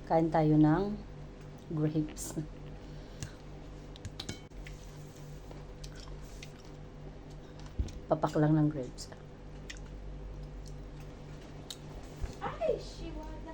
Kain tayo ng grapes. Papak lang ng grapes. Ay, shiwala.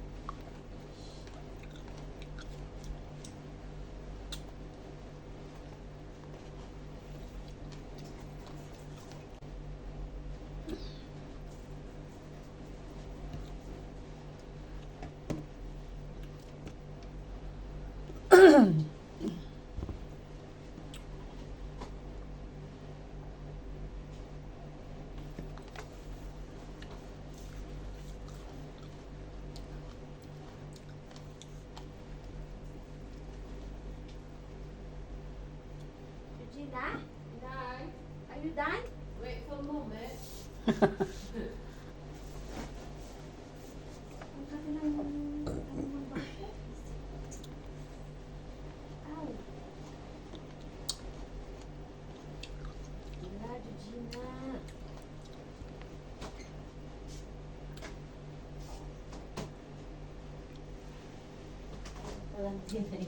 Regina? No. Are you done? Wait for a moment. Ang sabi ng baso. Ow. Wala, Regina. Walang ginay.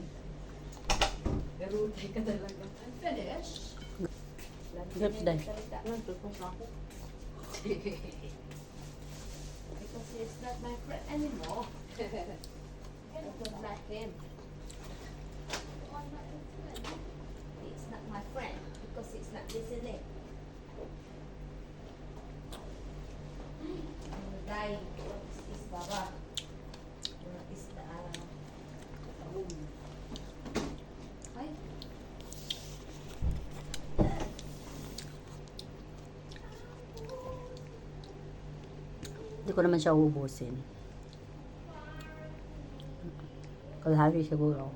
Garutay ka talaga. I'm finished. Grapes day. Nagtutok ako. Because he's not my friend anymore. I don't like him. He's not my friend because he's not listening. I'm dying. What is this, Baba? What is the Ay. Hindi ko naman siya uubusin. Kalahati siguro.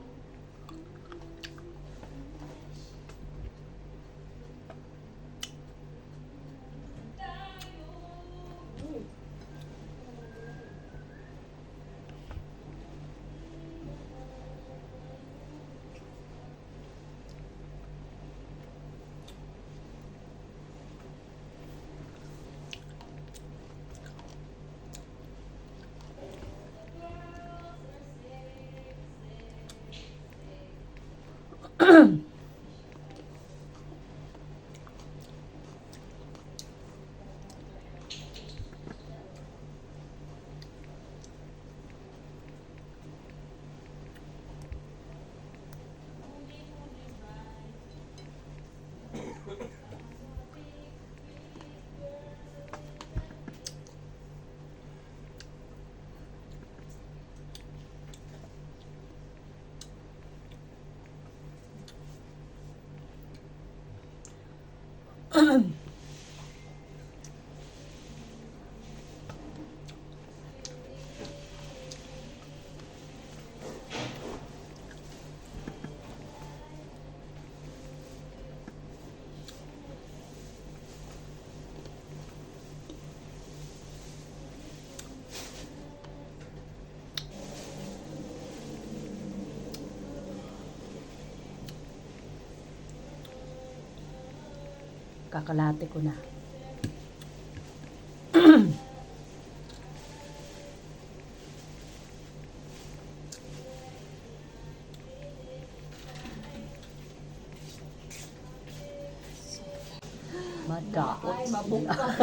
Kakalate ko na. Madaot Ay, sila. mabungkag.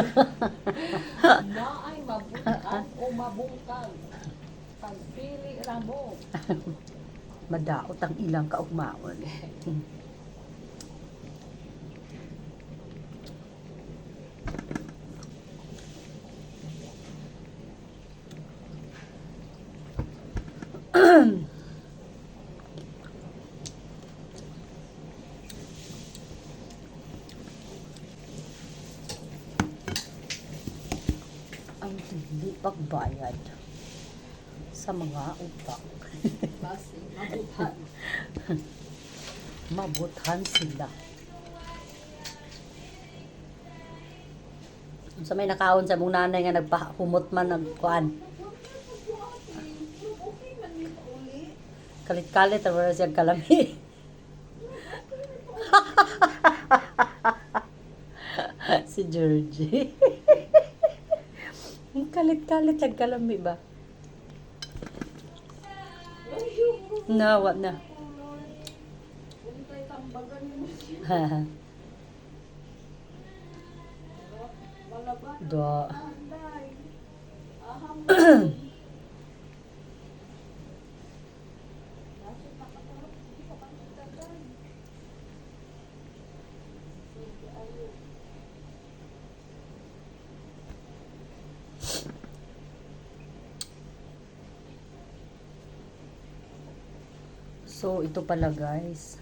Na ay mabungkag o mabungkag. Pagpili ra mo. Madaot ang ilang kaugmaon. Ang hindi pagbayad sa mga utang. Basi, mabuthan. Mabuthan sila. Sa may nakaon sa mong nanay nga nagpahumot man nagkuan. Kalit-kalit ang wala siyang kalami. Si Georgie. Kalit-kalit ang kalami ba? Nawa na. Kung tayo tambagan mo siya. Malaban. Do. Anday. Aham. Bakit nakatarap? Hindi pa kami tagay. Sige, ayun. So, ito pala guys.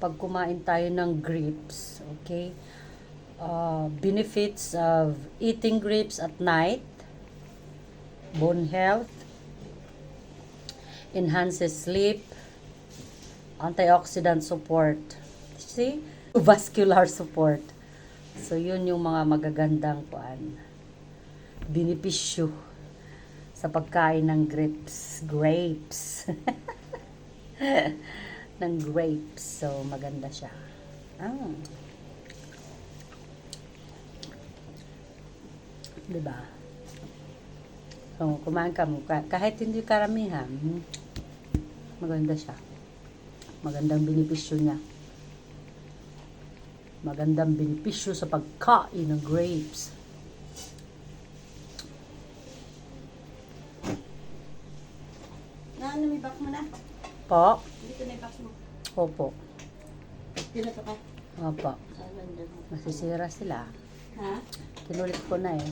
Pag kumain tayo ng grapes, okay? Benefits of eating grapes at night. Bone health. Enhances sleep. Antioxidant support. See? Vascular support. So, yun yung mga magagandang benepisyo sa pagkain ng grapes. Grapes. ng grapes. So, maganda siya. Diba? So, kumain ka mo. Kahit hindi karamihan, maganda siya. Magandang benepisyo niya. Magandang benepisyo sa pagkain ng grapes. Na, lumibak mo na. Po? Dito na i-box mo. Opo. Dito ka. Opo. Saan nandun mo? Masisira sila. Ha? Kinulit ko na eh.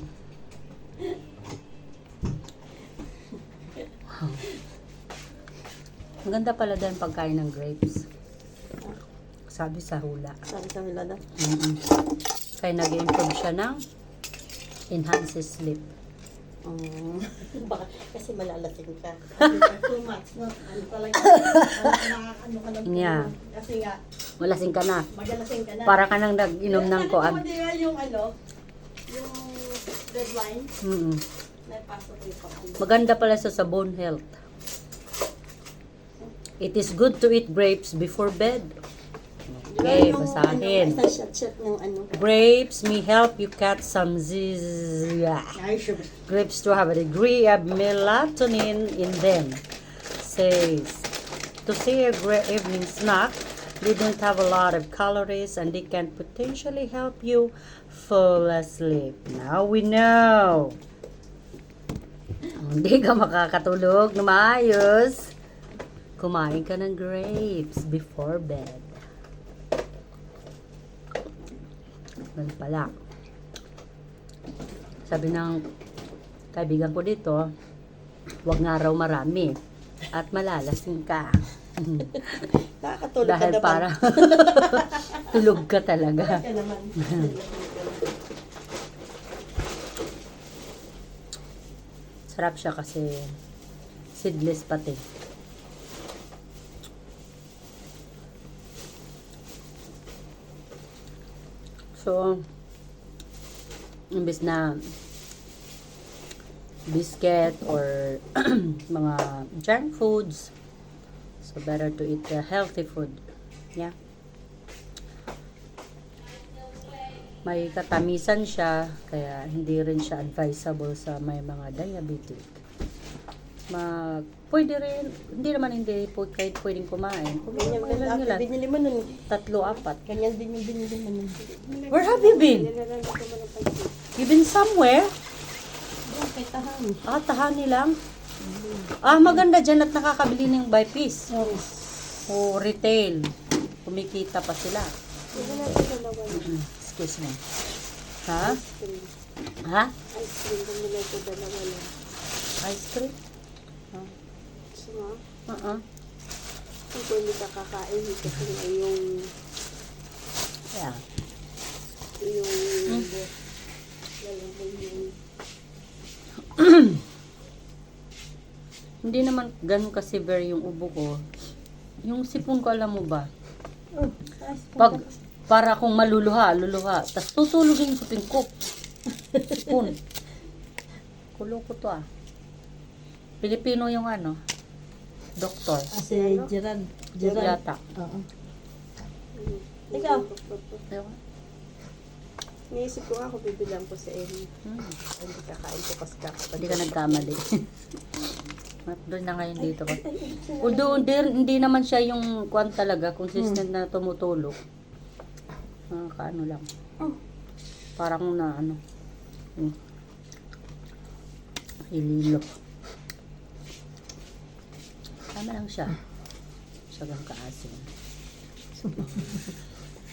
Maganda pala din pagkain ng grapes. Sabi sa hula. Sabi sa wala na. Kaya nag-improve siya ng enhances sleep. Baka kasi malalasing ka. Too much, no? Ano talaga? Ano ka lang. Yeah. Kasi nga, Malasing ka na. magalasing ka na. Para ka nang nag-inom ng koan. Hindi nga yung yung red wine, napasok yung pang Maganda pala sa bone health. It is good to eat grapes before bed. Okay, basahin. shot ng Grapes may help you catch some grapes to have a degree of melatonin in them. Says, to say a great evening snack, they don't have a lot of calories and they can potentially help you fall asleep. Now we know. Hindi ka makakatulog na maayos. Kumain ka ng grapes before bed. Ganun pala. Sabi ng kaibigan ko dito, huwag nga raw marami at malalasing ka. Nakakatulog Dahil ka naman. para tulog ka talaga. Ka naman. Sarap siya kasi seedless pati. So, imbes na biscuit or mga junk foods, so better to eat healthy food. Yeah. May katamisan siya, kaya hindi rin siya advisable sa may mga diabetic. Pwede rin, hindi po kahit pwedeng kumain. Kumain mo lang nila. Binili mo nun. 3-4. Ganyan din yung binili mo nun. Where have you been? You been somewhere? Yan, kay Tahan. Tahani lang. Maganda dyan at nakakabili ng by piece. O retail. Kumikita pa sila. Hindi natin dalawa na. Excuse me. Ha? Ha? Ice cream, bumili ko dalawa na. Ice cream? So, nga, Uh-uh. hindi ka kakain kasi nga yung Yeah. lalabay yung Hindi naman ganun ka-severe yung ubo ko. Yung sipon ko, alam mo ba? Pag, para akong luluha. Tapos tutulogin sa tingkop. Sipon. Kulo ko to Pilipino yung doktor. si Gerard. Yata. Oo. Ikaw? Ewan. Naisip ko nga ako bibilang ko sa Amy. Hindi kakain ko kasi Hindi ka nagkamali. At doon na ngayon dito ko. Ay, ubos na Although hindi naman siya yung kwan talaga, consistent na tumutulog. Kaano lang. Oh. Parang na ano. Hililo. Tama lang siya. Siya kaasin.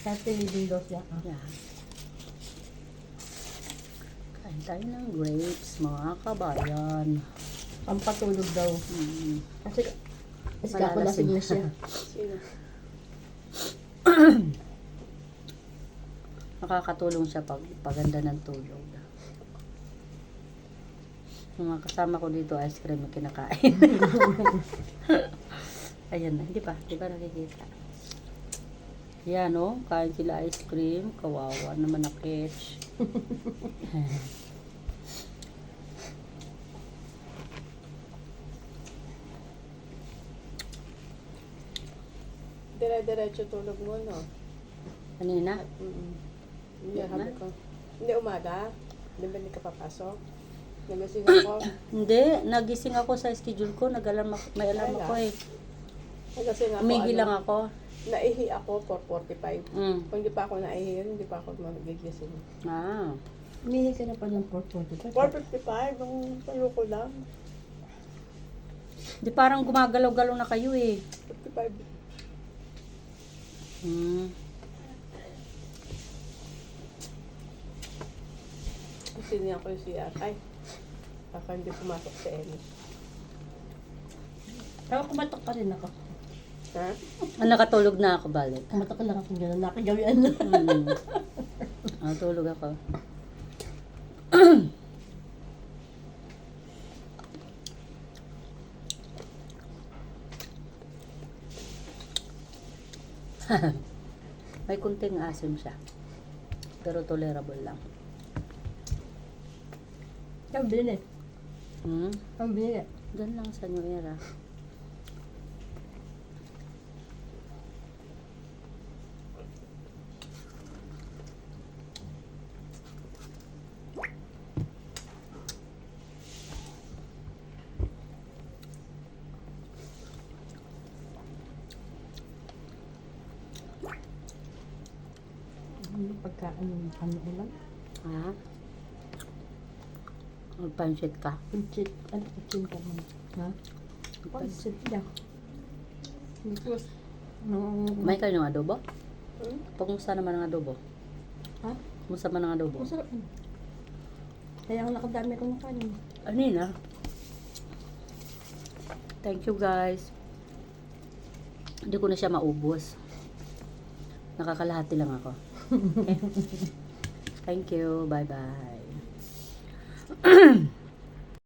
Dati living dose niya ka. Yeah. Kain tayo ng grapes, mga kabayan. Ang patulog daw. Kasi Malalasing. kakulasing na siya. Sino? Nakakatulong siya pag paganda ng tulog. Yung mga kasama ko dito, ice cream yung kinakain. Ayan na, hindi ba nakikita? Yan o, kain sila ice cream. Kawawa naman na catch. Dire-diretso tulog mo, no? Kanina? Hindi, Yan habi na. ko. Hindi umaga? Di ba hindi ka papasok? Nagasing ako. Hindi, nagising ako sa schedule ko. May alarm ako eh. Nagasing ako. Umigi lang ako. Naihi ako 4:45. Mm. Kung hindi pa ako naihi yun, hindi pa ako magigising. Ah. Umihi ka na pa ng 4:45. 4:55, nung tayo ko lang. Di parang gumagalaw-galaw na kayo eh. 55. Kasi niya ko yung CR. Ay, baka hindi pumasok sa Ellie. Pero kumatok pa rin ako. Ha? Nakatulog na ako balik. Kumatok lang ako gano'n. Nakagawian na. Tulog ako. May kunting asim siya. Pero tolerable lang. Ang binili. Hmm? Ang binili. Diyan lang sa New Era. Pagkaan ano ulam. Ha? Magpansit ka. Punchit. Ano punchit ka man? Ha? Punchit lang. Because, May kayo ng adobo? Hmm? Kumusta naman ang adobo? ha? Kumusta man ang adobo? Masarap. Kaya ang nakadami ko ng kanin. Ano yun ah? Thank you guys. Hindi ko na siya maubos. Nakakalahati lang ako. Okay? Thank you. Bye bye.